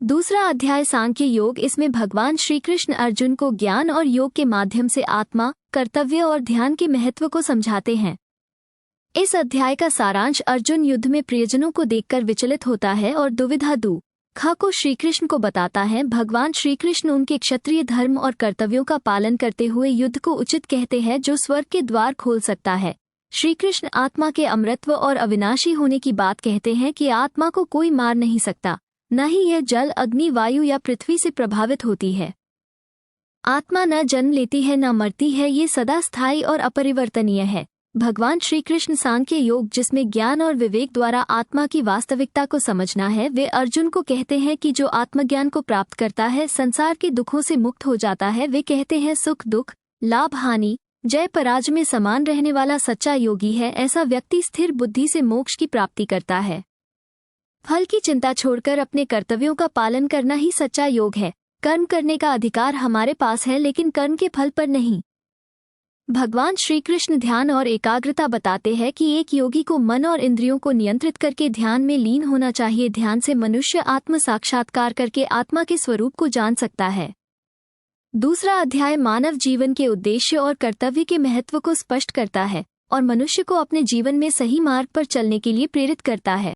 दूसरा अध्याय सांख्य योग। इसमें भगवान श्री कृष्ण अर्जुन को ज्ञान और योग के माध्यम से आत्मा, कर्तव्य और ध्यान के महत्व को समझाते हैं। इस अध्याय का सारांश, अर्जुन युद्ध में प्रियजनों को देखकर विचलित होता है और दुविधा दुख को श्री कृष्ण को बताता है। भगवान श्री कृष्ण उनके क्षत्रिय धर्म और कर्तव्यों का पालन करते हुए युद्ध को उचित कहते हैं, जो स्वर्ग के द्वार खोल सकता है। श्री कृष्ण आत्मा के अमरत्व और अविनाशी होने की बात कहते हैं कि आत्मा को कोई मार नहीं सकता, न ही यह जल, अग्नि, वायु या पृथ्वी से प्रभावित होती है। आत्मा न जन्म लेती है न मरती है, ये सदा स्थायी और अपरिवर्तनीय है। भगवान श्री कृष्ण सांख्य योग, जिसमें ज्ञान और विवेक द्वारा आत्मा की वास्तविकता को समझना है, वे अर्जुन को कहते हैं कि जो आत्मज्ञान को प्राप्त करता है संसार के दुखों से मुक्त हो जाता है। वे कहते हैं सुख दुख, लाभ हानि, जय पराजय में समान रहने वाला सच्चा योगी है। ऐसा व्यक्ति स्थिर बुद्धि से मोक्ष की प्राप्ति करता है। फल की चिंता छोड़कर अपने कर्तव्यों का पालन करना ही सच्चा योग है। कर्म करने का अधिकार हमारे पास है, लेकिन कर्म के फल पर नहीं। भगवान श्री कृष्ण ध्यान और एकाग्रता बताते हैं कि एक योगी को मन और इंद्रियों को नियंत्रित करके ध्यान में लीन होना चाहिए। ध्यान से मनुष्य आत्म साक्षात्कार करके आत्मा के स्वरूप को जान सकता है। दूसरा अध्याय मानव जीवन के उद्देश्य और कर्तव्य के महत्व को स्पष्ट करता है और मनुष्य को अपने जीवन में सही मार्ग पर चलने के लिए प्रेरित करता है।